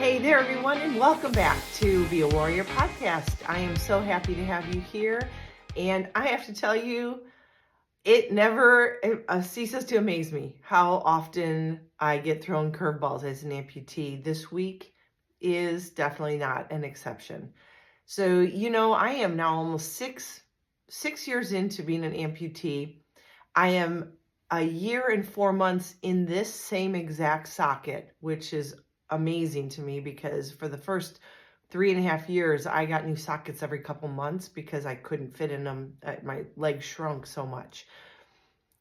Hey there, everyone, and welcome back to Be a Warrior podcast. I am so happy to have you here, and I have to tell you, it never ceases to amaze me how often I get thrown curveballs as an amputee. This week is definitely not an exception. So, I am now almost six years into being an amputee. I am a year and 4 months in this same exact socket, which is amazing to me because for the first 3.5 years, I got new sockets every couple months because I couldn't fit in them. My legs shrunk so much.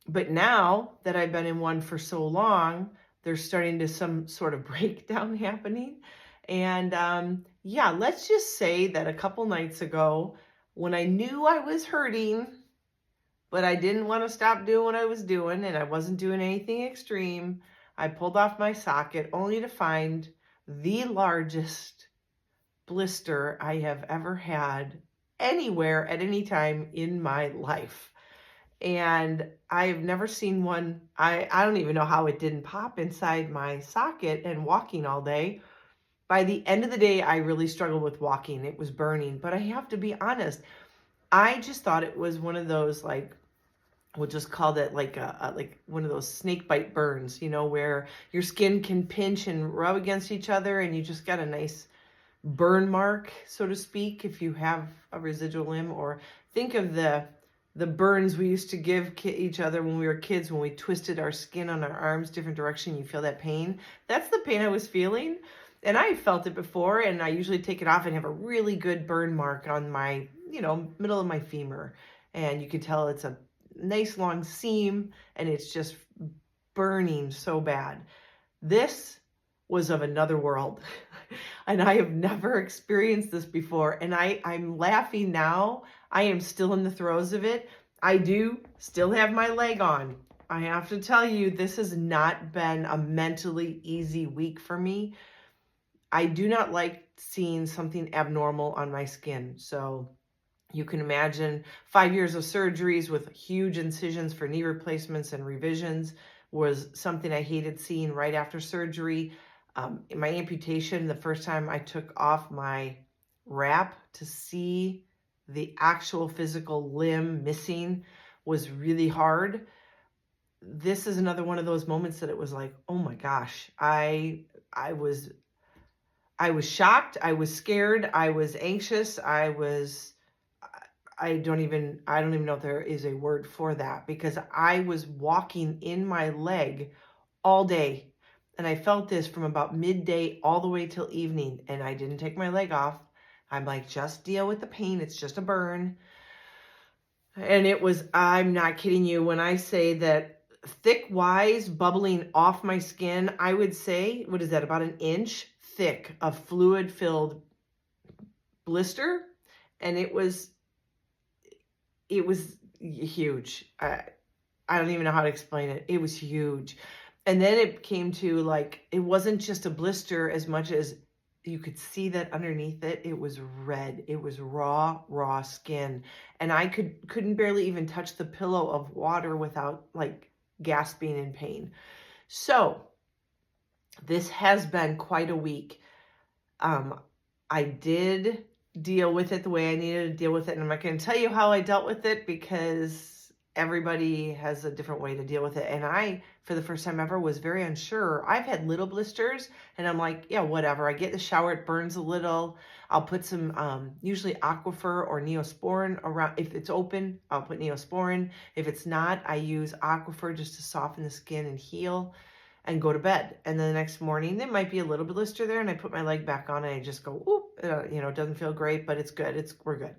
But now that I've been in one for so long, there's starting to some sort of breakdown happening. And let's just say that a couple nights ago, when I knew I was hurting, but I didn't want to stop doing what I was doing, and I wasn't doing anything extreme, I pulled off my socket only to find the largest blister I have ever had anywhere at any time in my life. And I've never seen one. I don't even know how it didn't pop inside my socket and walking all day. By the end of the day, I really struggled with walking. It was burning. But I have to be honest, I just thought it was one of those, like, we'll just call that like like one of those snake bite burns, where your skin can pinch and rub against each other and you just got a nice burn mark, so to speak, if you have a residual limb. Or think of the burns we used to give each other when we were kids, when we twisted our skin on our arms different direction. You feel that pain. That's the pain I was feeling, and I felt it before, and I usually take it off and have a really good burn mark on my middle of my femur, and you can tell it's a nice long seam and it's just burning so bad. This was of another world. And I have never experienced this before. And I'm laughing now. I am still in the throes of it. I do still have my leg on. I have to tell you, this has not been a mentally easy week for me. I do not like seeing something abnormal on my skin. So you can imagine 5 years of surgeries with huge incisions for knee replacements and revisions was something I hated seeing right after surgery. In my amputation, the first time I took off my wrap to see the actual physical limb missing was really hard. This is another one of those moments that it was like, oh my gosh, I was shocked, I was scared, I was anxious, I don't even know if there is a word for that, because I was walking in my leg all day. And I felt this from about midday all the way till evening, and I didn't take my leg off. I'm like, just deal with the pain. It's just a burn. And it was, I'm not kidding you when I say that thick wise bubbling off my skin, I would say, what is that, about an inch thick of fluid filled blister. And it was huge. I don't even know how to explain it. It was huge. And then it came to, like, it wasn't just a blister as much as you could see that underneath it, it was red. It was raw skin. And I couldn't barely even touch the pillow of water without, like, gasping in pain. So this has been quite a week. I did deal with it the way I needed to deal with it. And I'm not going to tell you how I dealt with it because everybody has a different way to deal with it. And I, for the first time ever, was very unsure. I've had little blisters and I'm like, yeah, whatever. I get in the shower, it burns a little. I'll put some, usually Aquifer or Neosporin around. If it's open, I'll put Neosporin. If it's not, I use Aquifer just to soften the skin and heal, and go to bed. And then the next morning, there might be a little blister there, and I put my leg back on and I just go, oop, it doesn't feel great, but it's good. We're good.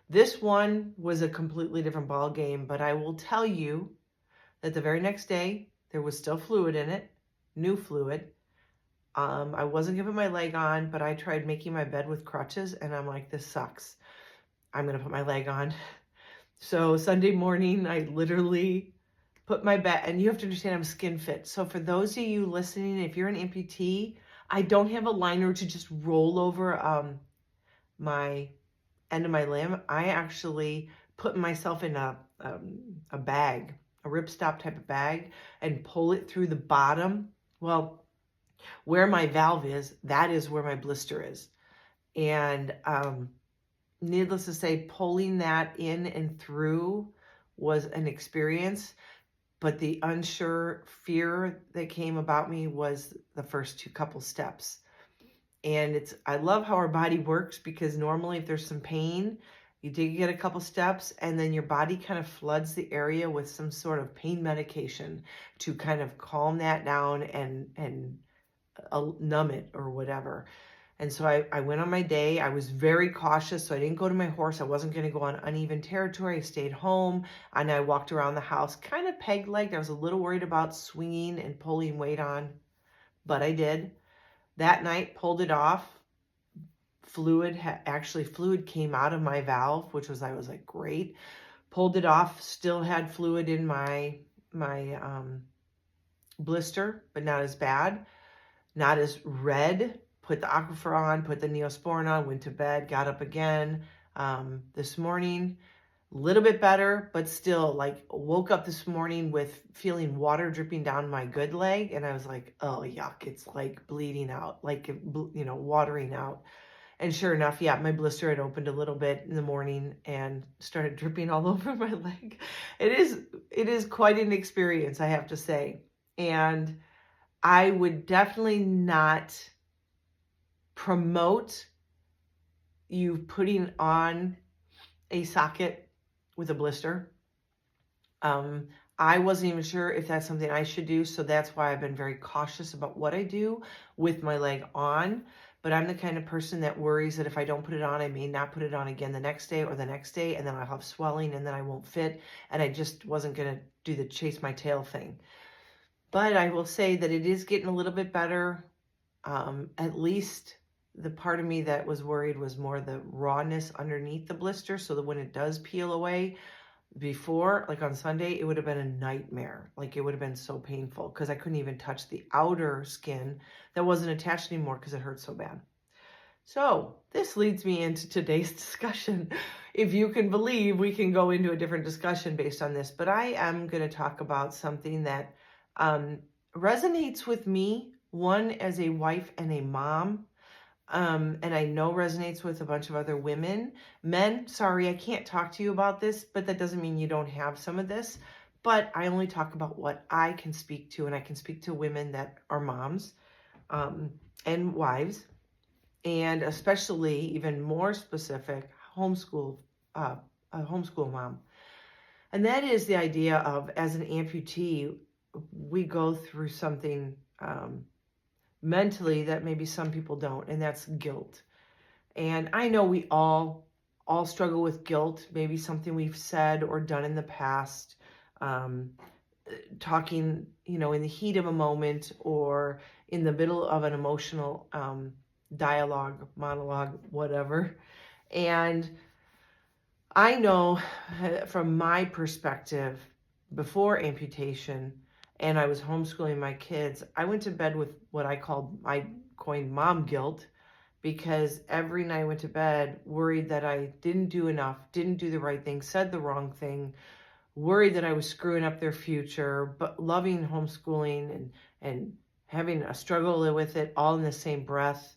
This one was a completely different ball game, but I will tell you that the very next day, there was still fluid in it, new fluid. I wasn't giving my leg on, but I tried making my bed with crutches, and I'm like, this sucks. I'm going to put my leg on. So Sunday morning, I literally put my bed, and you have to understand I'm skin fit. So for those of you listening, if you're an amputee, I don't have a liner to just roll over my end of my limb. I actually put myself in a bag, a ripstop type of bag, and pull it through the bottom. Well, Where my valve is, that is where my blister is. And needless to say, pulling that in and through was an experience. But the unsure fear that came about me was the first couple steps. And I love how our body works, because normally if there's some pain, you get a couple steps and then your body kind of floods the area with some sort of pain medication to kind of calm that down and numb it or whatever. And so I went on my day. I was very cautious, so I didn't go to my horse. I wasn't going to go on uneven territory. I stayed home and I walked around the house kind of peg-legged. I was a little worried about swinging and pulling weight on, but I did. That night, pulled it off. Fluid came out of my valve, which I was like, great. Pulled it off, still had fluid in my blister, but not as bad, not as red. Put the Aquifer on, put the Neosporin on, went to bed, got up again this morning, a little bit better, but still, like, woke up this morning with feeling water dripping down my good leg, and I was like, oh, yuck, it's like bleeding out, like, watering out. And sure enough, yeah, my blister had opened a little bit in the morning and started dripping all over my leg. It is quite an experience, I have to say. And I would definitely not promote you putting on a socket with a blister. I wasn't even sure if that's something I should do, so that's why I've been very cautious about what I do with my leg on. But I'm the kind of person that worries that if I don't put it on, I may not put it on again the next day or the next day, and then I'll have swelling and then I won't fit, and I just wasn't going to do the chase my tail thing. But I will say that it is getting a little bit better. At least the part of me that was worried was more the rawness underneath the blister, so that when it does peel away, before, like on Sunday, it would have been a nightmare. Like, it would have been so painful because I couldn't even touch the outer skin that wasn't attached anymore because it hurt so bad. So this leads me into today's discussion. If you can believe, we can go into a different discussion based on this, but I am going to talk about something that resonates with me, one as a wife and a mom, and I know resonates with a bunch of other women. Men, sorry, I can't talk to you about this, but that doesn't mean you don't have some of this. But I only talk about what I can speak to, and I can speak to women that are moms and wives, and especially, even more specific, a homeschool mom. And that is the idea of, as an amputee, we go through something mentally that maybe some people don't, and that's guilt. And I know we all struggle with guilt, maybe something we've said or done in the past, talking, in the heat of a moment or in the middle of an emotional dialogue, monologue, whatever. And I know from my perspective, before amputation, and I was homeschooling my kids, I went to bed with what I coined mom guilt, because every night I went to bed worried that I didn't do enough, didn't do the right thing, said the wrong thing, worried that I was screwing up their future, but loving homeschooling and having a struggle with it all in the same breath.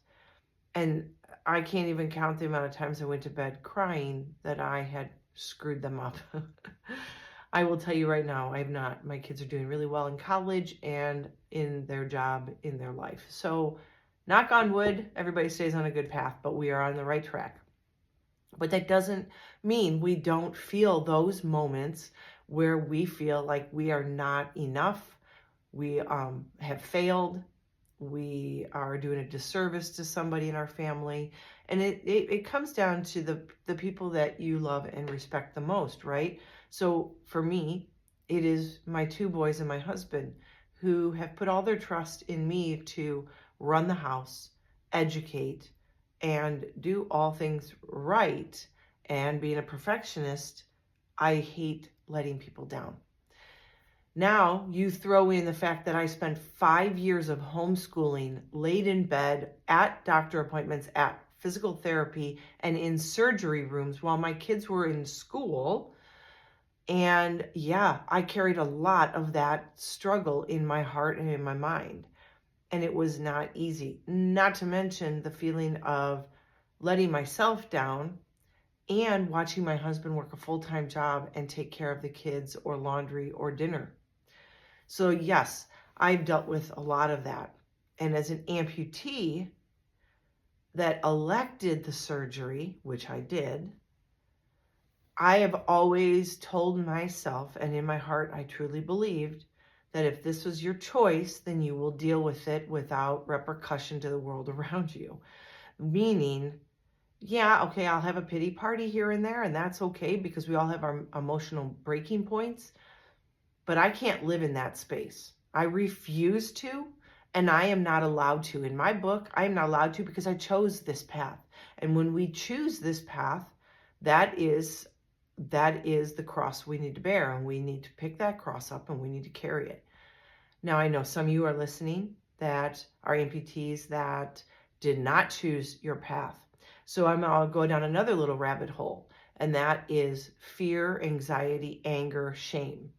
And I can't even count the amount of times I went to bed crying that I had screwed them up. I will tell you right now, I have not. My kids are doing really well in college and in their job, in their life. So, knock on wood, everybody stays on a good path, but we are on the right track. But that doesn't mean we don't feel those moments where we feel like we are not enough, we have failed, we are doing a disservice to somebody in our family. And it comes down to the people that you love and respect the most, right? So for me, it is my two boys and my husband who have put all their trust in me to run the house, educate, and do all things right. And being a perfectionist, I hate letting people down. Now you throw in the fact that I spent 5 years of homeschooling, laid in bed, at doctor appointments, at physical therapy, and in surgery rooms while my kids were in school. And yeah, I carried a lot of that struggle in my heart and in my mind. And it was not easy, not to mention the feeling of letting myself down and watching my husband work a full-time job and take care of the kids or laundry or dinner. So yes, I've dealt with a lot of that. And as an amputee that elected the surgery, which I did, I have always told myself, and in my heart, I truly believed that if this was your choice, then you will deal with it without repercussion to the world around you. Meaning, yeah, okay, I'll have a pity party here and there, and that's okay because we all have our emotional breaking points, but I can't live in that space. I refuse to, and I am not allowed to. In my book, I am not allowed to because I chose this path. And when we choose this path, that is the cross we need to bear, and we need to pick that cross up and we need to carry it. Now, I know some of you are listening that are amputees that did not choose your path. So I'll go down another little rabbit hole, and that is fear, anxiety, anger, shame.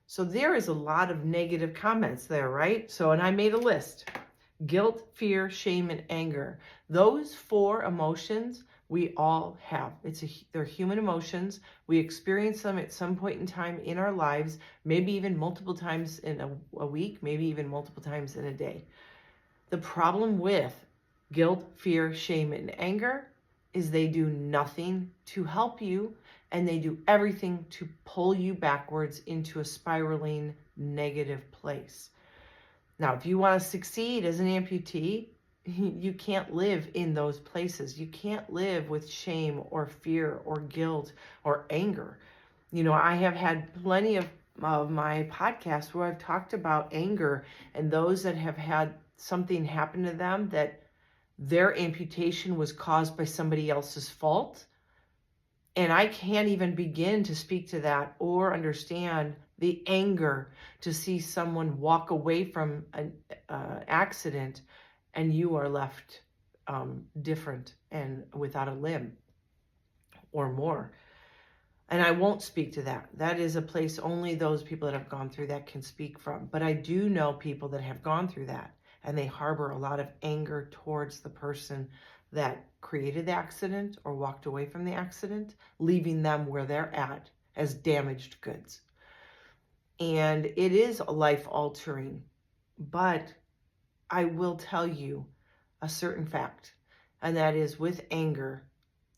So there is a lot of negative comments there, right? So, and I made a list: guilt, fear, shame, and anger. Those 4 emotions we all have. They're human emotions. We experience them at some point in time in our lives, maybe even multiple times in a week, maybe even multiple times in a day. The problem with guilt, fear, shame, and anger is they do nothing to help you, and they do everything to pull you backwards into a spiraling negative place. Now, if you want to succeed as an amputee, you can't live in those places. You can't live with shame or fear or guilt or anger. You know, I have had plenty of my podcasts where I've talked about anger and those that have had something happen to them that their amputation was caused by somebody else's fault. And I can't even begin to speak to that or understand the anger to see someone walk away from an accident and you are left different and without a limb or more. And I won't speak to that. That is a place only those people that have gone through that can speak from. But I do know people that have gone through that, and they harbor a lot of anger towards the person that created the accident or walked away from the accident, leaving them where they're at as damaged goods. And it is life altering, but I will tell you a certain fact, and that is with anger,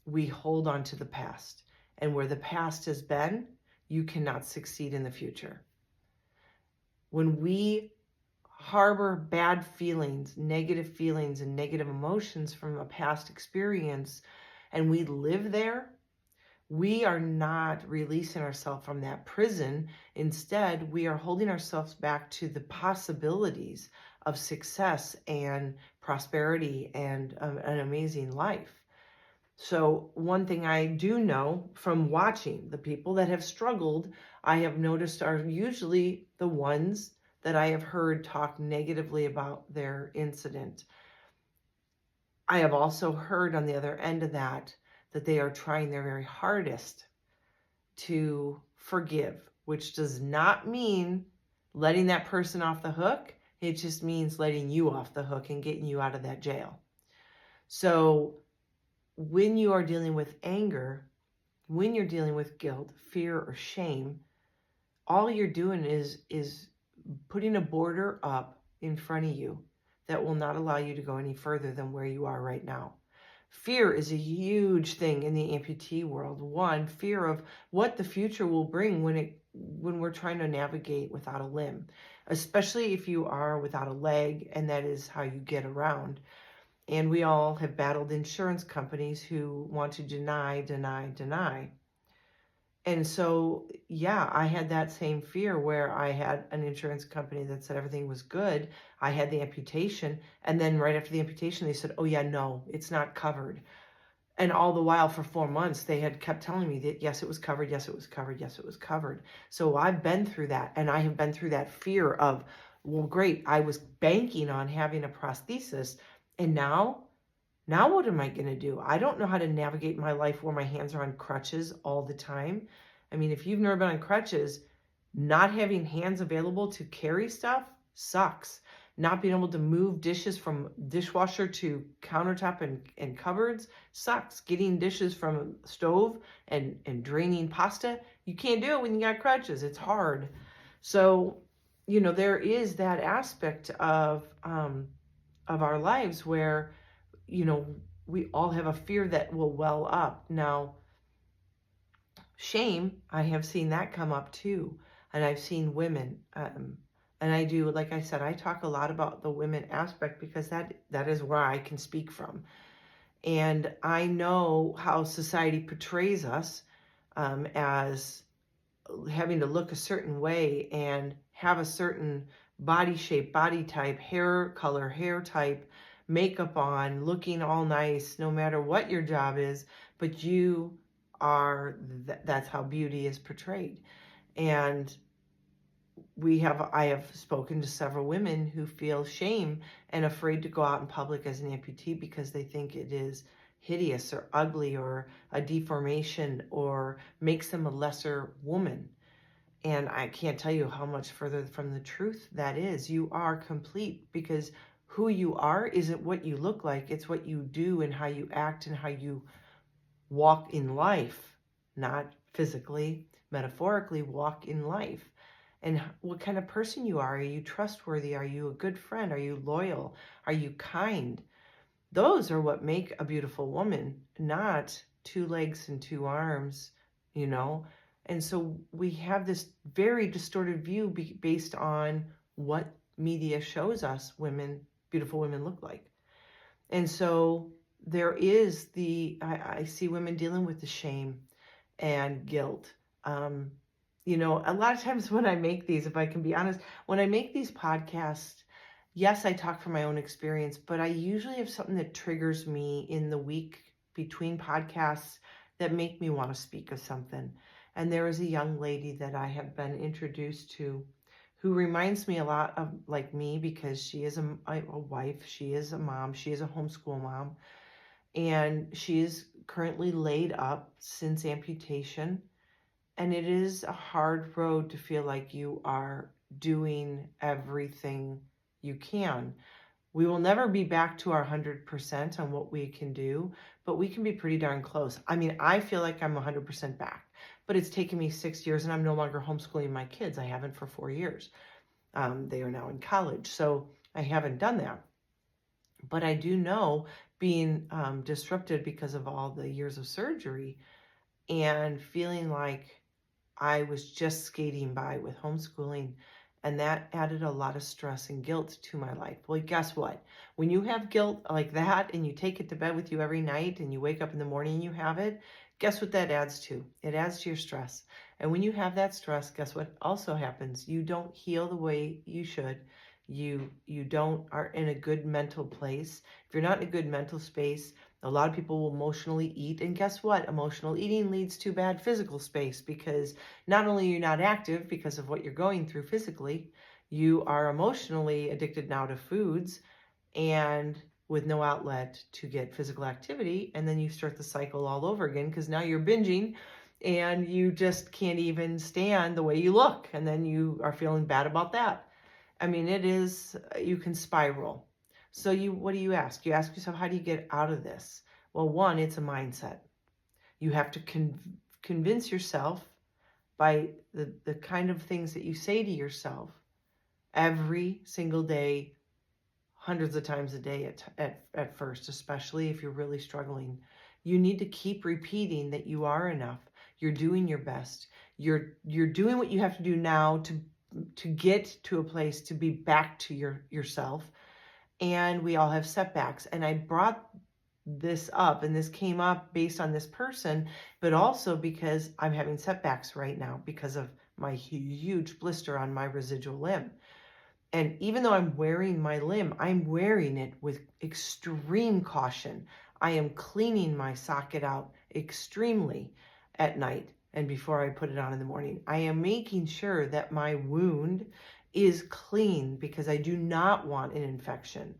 we hold on to the past. And where the past has been, you cannot succeed in the future. When we harbor bad feelings, and negative emotions from a past experience, and we live there, we are not releasing ourselves from that prison. Instead, we are holding ourselves back to the possibilities of success and prosperity and an amazing life. So one thing I do know from watching the people that have struggled, I have noticed are usually the ones that I have heard talk negatively about their incident. I have also heard on the other end of that they are trying their very hardest to forgive, which does not mean letting that person off the hook. It just means letting you off the hook and getting you out of that jail. So when you are dealing with anger, when you're dealing with guilt, fear, or shame, all you're doing is putting a border up in front of you that will not allow you to go any further than where you are right now. Fear is a huge thing in the amputee world. One, fear of what the future will bring when we're trying to navigate without a limb, especially if you are without a leg and that is how you get around. And we all have battled insurance companies who want to deny. And so, yeah, I had that same fear where I had an insurance company that said everything was good. I had the amputation. And then right after the amputation, they said, oh, yeah, no, it's not covered. And all the while for 4 months, they had kept telling me that, yes, it was covered. Yes, it was covered. Yes, it was covered. So I've been through that. And I have been through that fear of, well, great, I was banking on having a prosthesis. And now what am I going to do? I don't know how to navigate my life where my hands are on crutches all the time. I mean, if you've never been on crutches, not having hands available to carry stuff sucks. Not being able to move dishes from dishwasher to countertop and cupboards sucks. Getting dishes from stove and draining pasta, you can't do it when you got crutches. It's hard. So, there is that aspect of our lives where, we all have a fear that will well up. Now, shame, I have seen that come up too. And I've seen women, and I do, like I said, I talk a lot about the women aspect because that is where I can speak from. And I know how society portrays us as having to look a certain way and have a certain body shape, body type, hair color, hair type, makeup on, looking all nice, no matter what your job is, but you are, that's how beauty is portrayed. And I have spoken to several women who feel shame and afraid to go out in public as an amputee because they think it is hideous or ugly or a deformation or makes them a lesser woman. And I can't tell you how much further from the truth that is. You are complete, because who you are isn't what you look like. It's what you do and how you act and how you walk in life, not physically, metaphorically walk in life. And what kind of person you are. Are you trustworthy? Are you a good friend? Are you loyal? Are you kind? Those are what make a beautiful woman, not 2 legs and 2 arms, you know? And so we have this very distorted view based on what media shows us beautiful women look like. And so there is I see women dealing with the shame and guilt. A lot of times when I make these, if I can be honest, when I make these podcasts, yes, I talk from my own experience, but I usually have something that triggers me in the week between podcasts that make me want to speak of something. And there is a young lady that I have been introduced to who reminds me a lot of like me, because she is a wife, she is a mom, she is a homeschool mom, and she is currently laid up since amputation. And it is a hard road to feel like you are doing everything you can. We will never be back to our 100% on what we can do, but we can be pretty darn close. I mean, I feel like I'm 100% back, but it's taken me 6 years and I'm no longer homeschooling my kids. I haven't for 4 years. They are now in college, so I haven't done that. But I do know, being disrupted because of all the years of surgery and feeling like I was just skating by with homeschooling, and that added a lot of stress and guilt to my life. Well, guess what? When you have guilt like that and you take it to bed with you every night and you wake up in the morning and you have it, guess what that adds to? It adds to your stress. And when you have that stress, guess what also happens? You don't heal the way you should. You don't are in a good mental place. If you're not in a good mental space, a lot of people will emotionally eat, and guess what? Emotional eating leads to bad physical space, because not only are you not active because of what you're going through physically, you are emotionally addicted now to foods and with no outlet to get physical activity. And then you start the cycle all over again, because now you're binging and you just can't even stand the way you look. And then you are feeling bad about that. I mean, you can spiral. So what do you ask? You ask yourself, how do you get out of this? Well, one, it's a mindset. You have to convince yourself by the kind of things that you say to yourself every single day, hundreds of times a day at first, especially if you're really struggling. You need to keep repeating that you are enough. You're doing your best. You're doing what you have to do now to get to a place to be back to yourself. And we all have setbacks. And I brought this up, and this came up based on this person, but also because I'm having setbacks right now because of my huge blister on my residual limb. And even though I'm wearing my limb, I'm wearing it with extreme caution. I am cleaning my socket out extremely at night and before I put it on in the morning. I am making sure that my wound is clean because I do not want an infection.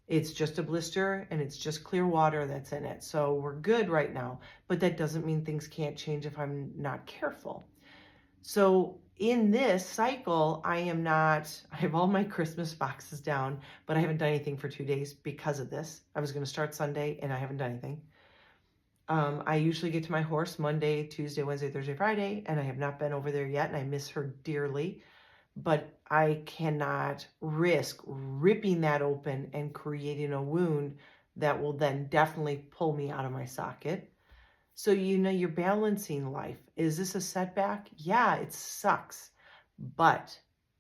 It's just a blister and it's just clear water that's in it. So we're good right now, but that doesn't mean things can't change if I'm not careful. So in this cycle, I have all my Christmas boxes down, but I haven't done anything for 2 days because of this. I was going to start Sunday and I haven't done anything. I usually get to my horse Monday, Tuesday, Wednesday, Thursday, Friday, and I have not been over there yet, and I miss her dearly. But I cannot risk ripping that open and creating a wound that will then definitely pull me out of my socket. So, you're balancing life. Is this a setback? Yeah, it sucks. But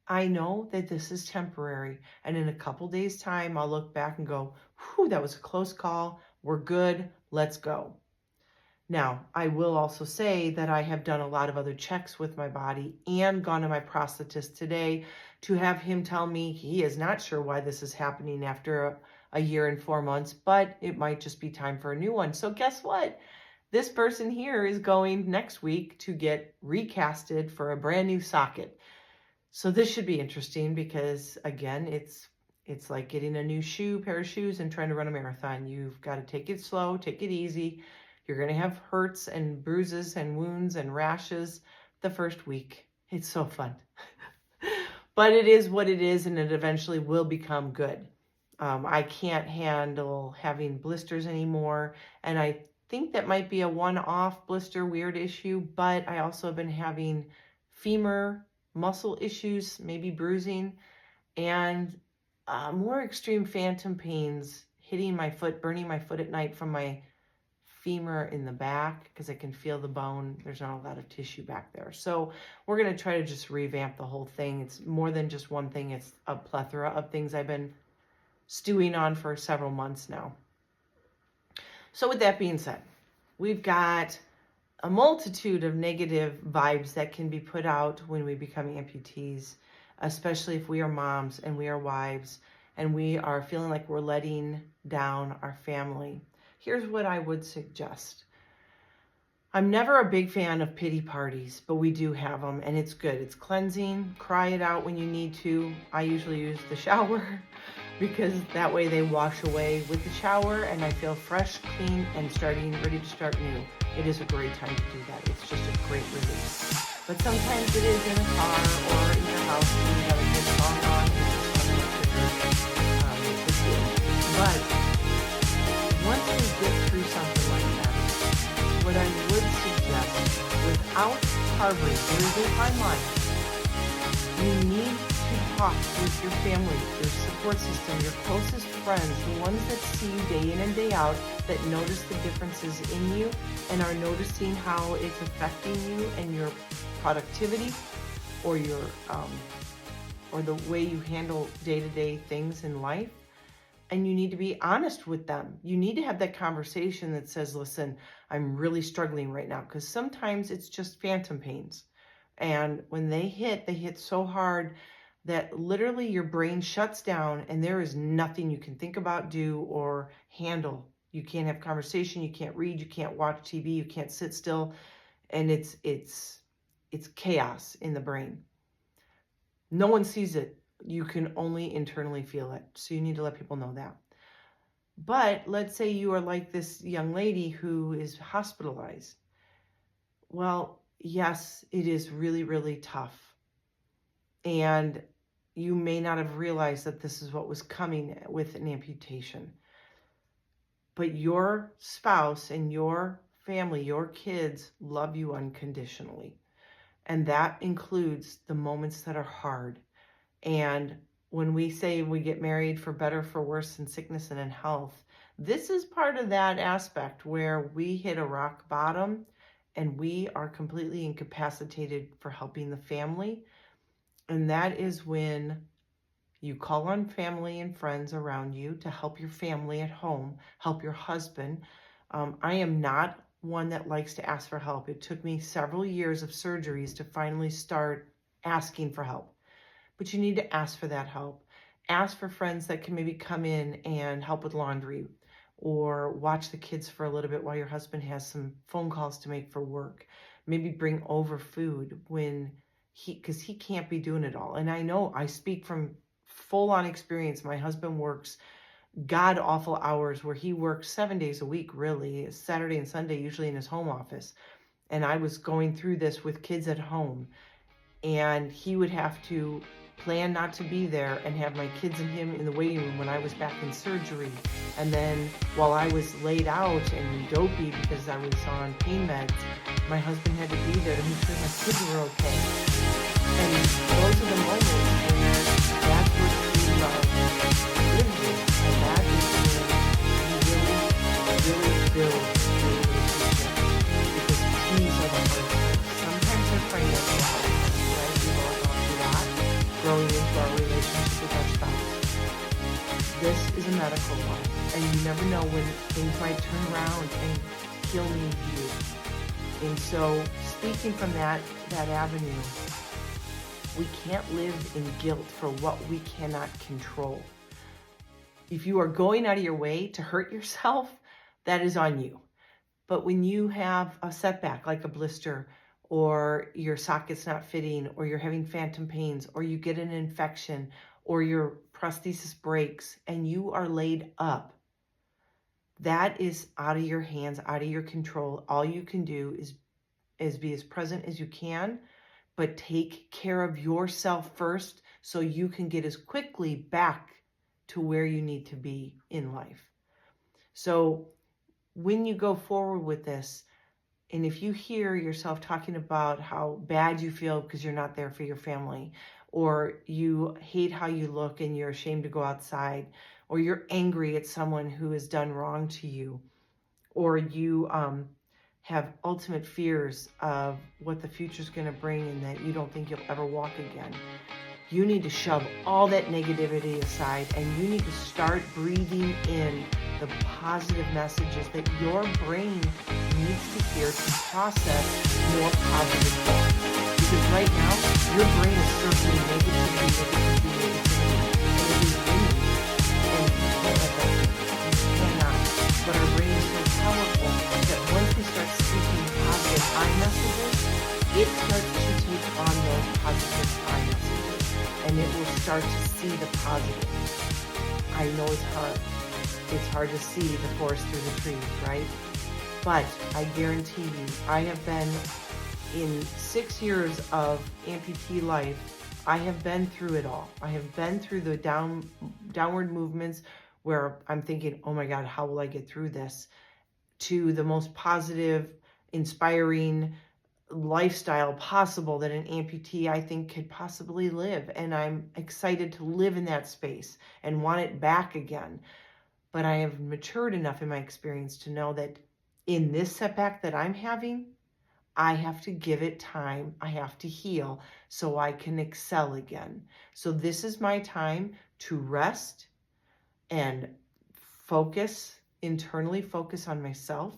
I know that this is temporary. And in a couple days' time, I'll look back and go, whew, that was a close call. We're good. Let's go. Now, I will also say that I have done a lot of other checks with my body and gone to my prosthetist today to have him tell me he is not sure why this is happening after a year and 4 months, but it might just be time for a new one. So guess what? This person here is going next week to get recasted for a brand new socket. So this should be interesting because, again, it's like getting a new pair of shoes and trying to run a marathon. You've got to take it slow, take it easy. You're going to have hurts and bruises and wounds and rashes the first week. It's so fun. But it is what it is, and it eventually will become good. I can't handle having blisters anymore, and I think that might be a one-off blister weird issue, but I also have been having femur muscle issues, maybe bruising, and more extreme phantom pains hitting my foot, burning my foot at night from my femur in the back because I can feel the bone. There's not a lot of tissue back there. So we're going to try to just revamp the whole thing. It's more than just one thing. It's a plethora of things I've been stewing on for several months now. So with that being said, we've got a multitude of negative vibes that can be put out when we become amputees, especially if we are moms and we are wives and we are feeling like we're letting down our family. Here's what I would suggest. I'm never a big fan of pity parties, but we do have them, and it's good. It's cleansing. Cry it out when you need to. I usually use the shower because that way they wash away with the shower, and I feel fresh, clean, and ready to start new. It is a great time to do that. It's just a great release. But sometimes it is in a car or in your house. You have a good song on. But once we get through something like that, what I would suggest, without harboring, there is a timeline. You need to talk with your family, your support system, your closest friends, the ones that see you day in and day out, that notice the differences in you and are noticing how it's affecting you and your productivity or your or the way you handle day-to-day things in life. And you need to be honest with them. You need to have that conversation that says, listen, I'm really struggling right now. Because sometimes it's just phantom pains. And when they hit so hard that literally your brain shuts down and there is nothing you can think about, do, or handle. You can't have conversation, you can't read, you can't watch TV, you can't sit still. And it's chaos in the brain. No one sees it. You can only internally feel it. So you need to let people know that. But let's say you are like this young lady who is hospitalized. Well, yes, it is really, really tough. And you may not have realized that this is what was coming with an amputation. But your spouse and your family, your kids love you unconditionally. And that includes the moments that are hard. And when we say we get married for better, for worse, in sickness and in health, this is part of that aspect where we hit a rock bottom and we are completely incapacitated for helping the family. And that is when you call on family and friends around you to help your family at home, help your husband. I am not one that likes to ask for help. It took me several years of surgeries to finally start asking for help. But you need to ask for that help. Ask for friends that can maybe come in and help with laundry or watch the kids for a little bit while your husband has some phone calls to make for work. Maybe bring over food because he can't be doing it all. And I know I speak from full-on experience. My husband works god-awful hours where he works 7 days a week, really, Saturday and Sunday, usually in his home office. And I was going through this with kids at home. and he would have to plan not to be there and have my kids and him in the waiting room when I was back in surgery. And then while I was laid out and dopey because I was on pain meds, my husband had to be there to make sure my kids were okay. And those are the moments where that's what true love lives in. And that is when you really build your relationship. Because these are the hard things. Sometimes they're financial hard things, right? We've all gone through that, growing into our relationship with our spouse. This is a medical one, and you never know when things might turn around and he'll need you. And so, speaking from that avenue, we can't live in guilt for what we cannot control. If you are going out of your way to hurt yourself, that is on you. But when you have a setback, like a blister, or your socket's not fitting, or you're having phantom pains, or you get an infection, or your prosthesis breaks, and you are laid up, that is out of your hands, out of your control. All you can do is be as present as you can, but take care of yourself first so you can get as quickly back to where you need to be in life. So when you go forward with this, and if you hear yourself talking about how bad you feel because you're not there for your family, or you hate how you look and you're ashamed to go outside, or you're angry at someone who has done wrong to you, or you have ultimate fears of what the future's going to bring and that you don't think you'll ever walk again, you need to shove all that negativity aside, and you need to start breathing in the positive messages that your brain needs to hear to process more positive thoughts. Because right now, your brain is circling negativity, and it is winning. And you can't let that be. You cannot. But our brain is so powerful that once we start speaking positive I messages, it starts to take on those positive I messages. And it will start to see the positive. I know it's hard. It's hard to see the forest through the trees, right? But I guarantee you, I have been in 6 years of amputee life, I have been through it all. I have been through the downward movements where I'm thinking, oh my God, how will I get through this? To the most positive, inspiring lifestyle possible that an amputee, I think, could possibly live. And I'm excited to live in that space and want it back again. But I have matured enough in my experience to know that in this setback that I'm having, I have to give it time. I have to heal so I can excel again. So this is my time to rest and focus, internally focus on myself.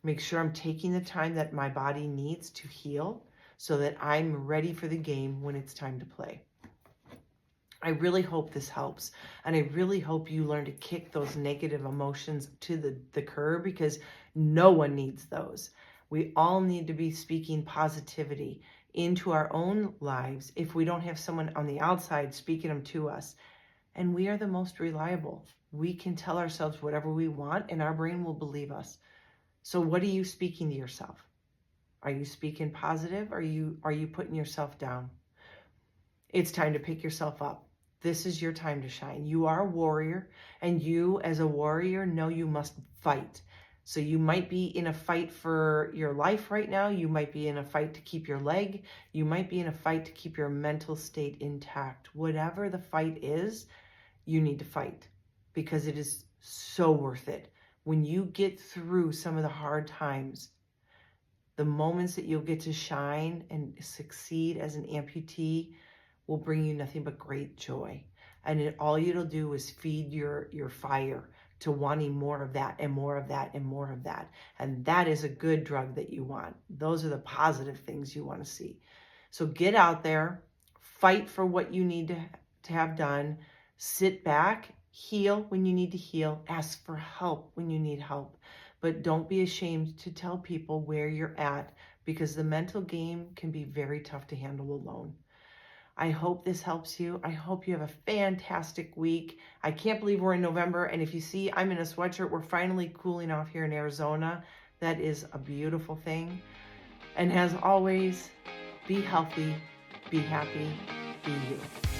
Make sure I'm taking the time that my body needs to heal so that I'm ready for the game when it's time to play. I really hope this helps. And I really hope you learn to kick those negative emotions to the curb, because no one needs those. We all need to be speaking positivity into our own lives if we don't have someone on the outside speaking them to us. And we are the most reliable. We can tell ourselves whatever we want and our brain will believe us. So what are you speaking to yourself? Are you speaking positive? Or are you putting yourself down? It's time to pick yourself up. This is your time to shine. You are a warrior, and you as a warrior know you must fight. So you might be in a fight for your life right now. You might be in a fight to keep your leg. You might be in a fight to keep your mental state intact. Whatever the fight is, you need to fight, because it is so worth it. When you get through some of the hard times, the moments that you'll get to shine and succeed as an amputee will bring you nothing but great joy. And all it'll do is feed your fire to wanting more of that and more of that and more of that. And that is a good drug that you want. Those are the positive things you want to see. So get out there, fight for what you need to have done, sit back, heal when you need to heal, ask for help when you need help. But don't be ashamed to tell people where you're at, because the mental game can be very tough to handle alone. I hope this helps you. I hope you have a fantastic week. I can't believe we're in November. And if you see, I'm in a sweatshirt. We're finally cooling off here in Arizona. That is a beautiful thing. And as always, be healthy, Be happy, be you.